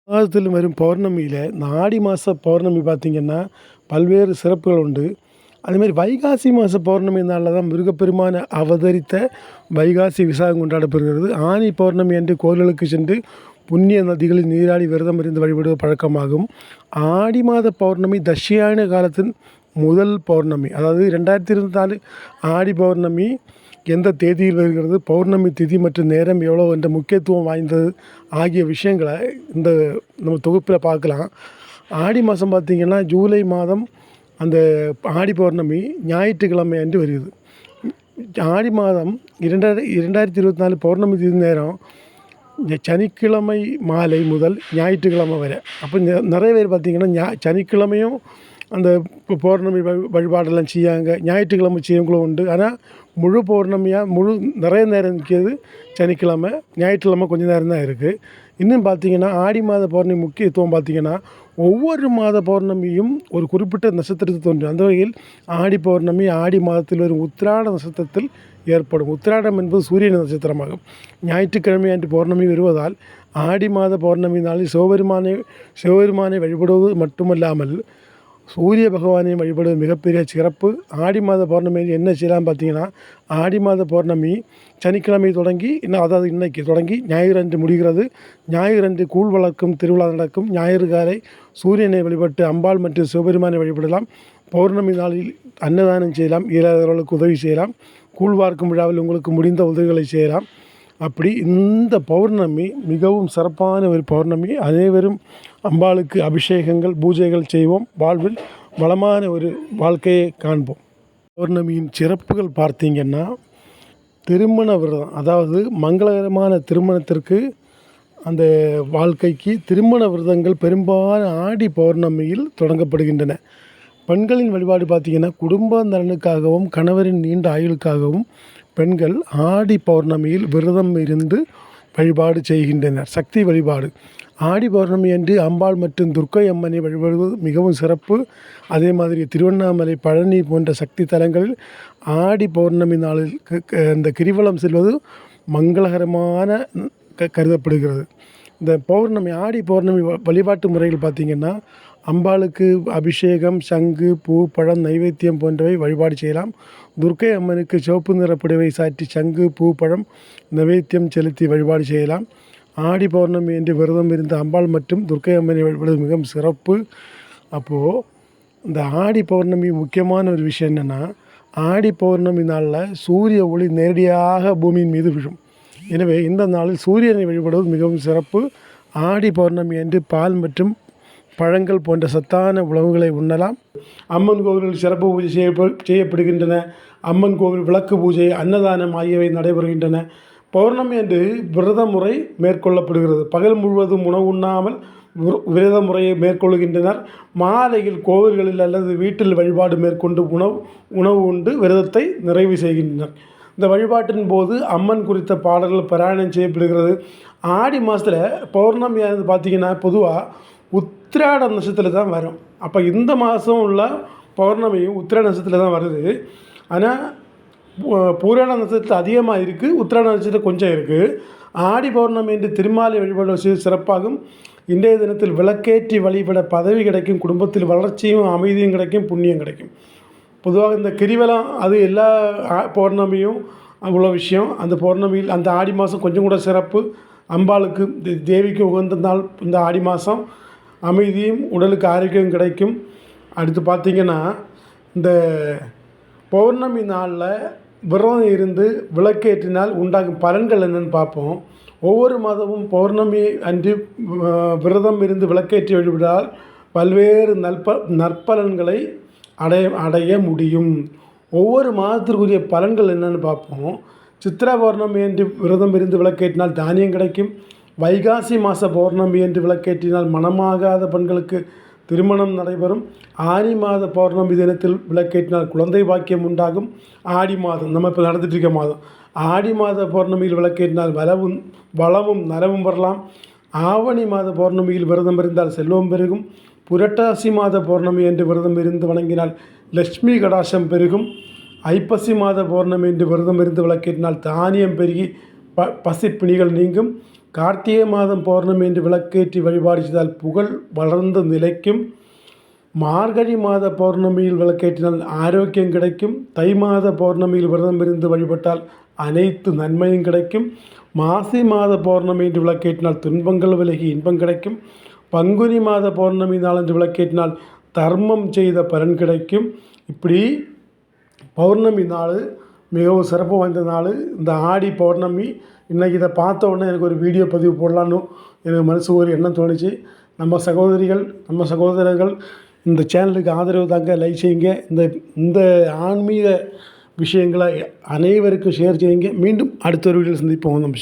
மாதத்தில் வரும் பௌர்ணமியில் இந்த ஆடி மாத பௌர்ணமி பார்த்திங்கன்னா பல்வேறு சிறப்புகள் உண்டு. அதேமாதிரி வைகாசி மாத பௌர்ணமி நாளில் தான் முருகப்பெருமானை அவதரித்த வைகாசி விசாகம் கொண்டாடப்படுகிறது. ஆனி பௌர்ணமி அன்று கோயில்களுக்கு சென்று புண்ணிய நதிகளில் நீராடி விரதம் இருந்து வழிபடுவது பழக்கமாகும். ஆடி மாத பௌர்ணமி தட்சிணாயன காலத்தின் முதல் பௌர்ணமி. அதாவது 2024 ஆடி பௌர்ணமி எந்த தேதியில் வருகிறது, பௌர்ணமி திதி மற்றும் நேரம் எவ்வளோ என்ற முக்கியத்துவம் வாய்ந்தது ஆகிய விஷயங்களை இந்த நம்ம தொகுப்பில் பார்க்கலாம். ஆடி மாதம் பார்த்திங்கன்னா ஜூலை மாதம் அந்த ஆடி பௌர்ணமி ஞாயிற்றுக்கிழமை அன்று வருகிறது. ஆடி மாதம் 2024 பௌர்ணமி திதி நேரம் சனிக்கிழமை மாலை முதல் ஞாயிற்றுக்கிழமை வரை. அப்போ நிறைய பேர் பார்த்திங்கன்னா சனிக்கிழமையும் அந்த பௌர்ணமி வழிபாடெல்லாம் செய்யாங்க, ஞாயிற்றுக்கிழமை செய்யவங்களும் உண்டு. ஆனால் முழு பௌர்ணமியாக நிறைய நேரம் நிற்கிறது சனிக்கிழமை, ஞாயிற்றுக்கிழமை கொஞ்சம் நேரம் தான் இருக்குது. இன்னும் பார்த்திங்கன்னா ஆடி மாத பௌர்ணமி முக்கியத்துவம் பார்த்திங்கன்னா ஒவ்வொரு மாத பௌர்ணமியும் ஒரு குறிப்பிட்ட நட்சத்திரத்தில் தோன்றும். அந்த வகையில் ஆடி பௌர்ணமி ஆடி மாதத்தில் வரும் உத்திராட நட்சத்திரத்தில் ஏற்படும். உத்திராடம் என்பது சூரிய நட்சத்திரமாகும். ஞாயிற்றுக்கிழமை அன்று பௌர்ணமி வருவதால் ஆடி மாத பௌர்ணமி நாளில் சிவபெருமானை வழிபடுவது மட்டுமல்லாமல் சூரிய பகவானை வழிபடுவது மிகப்பெரிய சிறப்பு. ஆடி மாத பௌர்ணமியில் என்ன செய்யலாம் பார்த்திங்கன்னா, ஆடி மாத பௌர்ணமி சனிக்கிழமை தொடங்கி அதாவது இன்றைக்கி தொடங்கி ஞாயிறு அன்று முடிகிறது. ஞாயிறு அன்று கூழ் வளர்க்கும் திருவிழா நடக்கும். ஞாயிறு காலை சூரியனை வழிபட்டு அம்பாள் மற்றும் சிவபெருமானை வழிபடலாம். பௌர்ணமி நாளில் அன்னதானம் செய்யலாம், இயலாதவர்களுக்கு உதவி செய்யலாம். கூழ் வார்க்கும் விழாவில் உங்களுக்கு முடிந்த உதவிகளை செய்யலாம். அப்படி இந்த பௌர்ணமி மிகவும் சிறப்பான ஒரு பௌர்ணமி. அனைவரும் அம்பாளுக்கு அபிஷேகங்கள் பூஜைகள் செய்வோம். வாழ்வில் வளமான ஒரு வாழ்க்கையை காண்போம். பௌர்ணமியின் சிறப்புகள் பார்த்திங்கன்னா, திருமண விரதம், அதாவது மங்களகரமான திருமணத்திற்கு அந்த வாழ்க்கைக்கு திருமண விரதங்கள் பெரும்பாலும் ஆடி பௌர்ணமியில் தொடங்கப்படுகின்றன. பெண்களின் வழிபாடு பார்த்திங்கன்னா குடும்ப நலனுக்காகவும் கணவரின் நீண்ட ஆயுளுக்காகவும் பெண்கள் ஆடி பௌர்ணமியில் விரதம் இருந்து வழிபாடு செய்கின்றனர். சக்தி வழிபாடு ஆடி பௌர்ணமி அன்று அம்பாள் மற்றும் துர்க்கை அம்மனை வழிபடுவது மிகவும் சிறப்பு. அதே மாதிரி திருவண்ணாமலை, பழனி போன்ற சக்தி தலங்களில் ஆடி பௌர்ணமி நாளில் இந்த கிரிவலம் செல்வது மங்களகரமான கருதப்படுகிறது. இந்த பௌர்ணமி ஆடி பௌர்ணமி வழிபாட்டு முறைகள் பார்த்திங்கன்னா, அம்பாளுக்கு அபிஷேகம், சங்கு, பூ, பழம், நைவேத்தியம் போன்றவை வழிபாடு செய்யலாம். துர்க்கை அம்மனுக்கு சிவப்பு நிற புடவை சாற்றி சங்கு, பூ, பழம் நைவேத்தியம் செலுத்தி வழிபாடு செய்யலாம். ஆடி பௌர்ணமி என்று விரதம் இருந்த அம்பாள் மற்றும் துர்க்கை அம்மனை வழிபடுவது மிகவும் சிறப்பு. அப்போது இந்த ஆடி பௌர்ணமி முக்கியமான ஒரு விஷயம் என்னென்னா, ஆடி பௌர்ணமி நாளில் சூரிய ஒளி நேரடியாக பூமியின் மீது விழும். எனவே இந்த நாளில் சூரியனை வழிபடுவது மிகவும் சிறப்பு. ஆடி பௌர்ணமி அன்று பால் மற்றும் பழங்கள் போன்ற சத்தான உணவுகளை உண்ணலாம். அம்மன் கோவில்களில் சிறப்பு பூஜை செய்யப்படுகின்றன. அம்மன் கோவில் விளக்கு பூஜை, அன்னதானம் ஆகியவை நடைபெறுகின்றன. பௌர்ணமி அன்று விரத முறை மேற்கொள்ளப்படுகிறது. பகல் முழுவதும் உணவு உண்ணாமல் விரத முறையை மேற்கொள்கின்றனர். மாலையில் கோவில்களில் அல்லது வீட்டில் வழிபாடு மேற்கொண்டு உணவு உண்டு விரதத்தை நிறைவு செய்கின்றனர். இந்த வழிபாட்டின் போது அம்மன் குறித்த பாடல்கள் பாராயணம் செய்யப்படுகிறது. ஆடி மாதத்தில் பௌர்ணமியானது பார்த்திங்கன்னா பொதுவாக உத்திராட நட்சத்திரத்தில் தான் வரும். அப்போ இந்த மாதம் உள்ள பௌர்ணமியும் உத்திராட நட்சத்திரத்தில் தான் வருது. ஆனால் பூராட நட்சத்திரத்தில் அதிகமாக இருக்குது, உத்திராட நட்சத்திரம் கொஞ்சம் இருக்குது. ஆடி பௌர்ணமி என்று திருமாலை வழிபாடு சிறப்பாகும். இன்றைய தினத்தில் விளக்கேற்றி வழிபட பதவி கிடைக்கும், குடும்பத்தில் வளர்ச்சியும் அமைதியும் கிடைக்கும், புண்ணியம் கிடைக்கும். பொதுவாக இந்த கிரிவலம் அது எல்லா பௌர்ணமியும் அவ்வளோ விஷயம். அந்த பௌர்ணமியில் அந்த ஆடி மாதம் கொஞ்சம் கூட சிறப்பு. அம்பாளுக்கு தேவிக்கு உகந்த நாள் இந்த ஆடி மாதம். அமைதியும் உடலுக்கு ஆரோக்கியம் கிடைக்கும். அடுத்து பார்த்திங்கன்னா, இந்த பௌர்ணமி நாளில் விரதம் இருந்து விளக்கேற்றினால் உண்டாகும் பலன்கள் என்னென்னு பார்ப்போம். ஒவ்வொரு மாதமும் பௌர்ணமி அன்று விரதம் இருந்து விளக்கேற்றி வழிபட்டால் பல்வேறு நற்பலன்களை அடைய முடியும். ஒவ்வொரு மாதத்திற்குரிய பலன்கள் என்னென்னு பார்ப்போம். சித்திரா பௌர்ணமி என்று விரதம் இருந்து விளக்கேற்றினால் தானியம் கிடைக்கும். வைகாசி மாத பௌர்ணமி என்று விளக்கேற்றினால் மனமாகாத பெண்களுக்கு திருமணம் நடைபெறும். ஆனி மாத பௌர்ணமி தினத்தில் விளக்கேற்றினால் குழந்தை பாக்கியம் உண்டாகும். ஆடி மாதம் நம்ம இப்போ நடந்துட்டு இருக்க மாதம். ஆடி மாத பௌர்ணமியில் விளக்கேற்றினால் வளமும் நலமும் வரலாம். ஆவணி மாத பௌர்ணமியில் விரதம் இருந்தால் செல்வம் பெருகும். புரட்டாசி மாத பௌர்ணமி என்று விரதம் இருந்து வணங்கினால் லட்சுமி கடாசம் பெருகும். ஐப்பசி மாத பௌர்ணமி என்று விரதம் இருந்து விளக்கேற்றினால் தானியம் பெருகி பசிப்பிணிகள் நீங்கும். கார்த்திகை மாதம் பௌர்ணமி என்று விளக்கேற்றி வழிபாடு செய்தால் புகழ் வளர்ந்து நிலைக்கும். மார்கழி மாத பௌர்ணமியில் விளக்கேற்றினால் ஆரோக்கியம் கிடைக்கும். தை மாத பௌர்ணமியில் விரதம் இருந்து வழிபட்டால் அனைத்து நன்மையும் கிடைக்கும். மாசி மாத பௌர்ணமி என்று விளக்கேற்றினால் துன்பங்கள் விலகி இன்பம் கிடைக்கும். பங்குனி மாத பௌர்ணமி நாளன்று விளக்கேற்றினால் தர்மம் செய்த பலன் கிடைக்கும். இப்படி பௌர்ணமி நாள் மிகவும் சிறப்பு வாய்ந்த நாள். இந்த ஆடி பௌர்ணமி இன்றைக்கி இதை பார்த்த உடனே எனக்கு ஒரு வீடியோ பதிவு போடலான்னு எனக்கு மனசு ஒரு எண்ணம் தோணுச்சு. நம்ம சகோதரிகள் நம்ம சகோதரர்கள் இந்த சேனலுக்கு ஆதரவு தாங்க, லைக் செய்யுங்க. இந்த ஆன்மீக விஷயங்களை அனைவருக்கும் ஷேர் செய்யுங்க. மீண்டும் அடுத்த ஒரு வீடியோவில் சந்திப்போம். நம்ம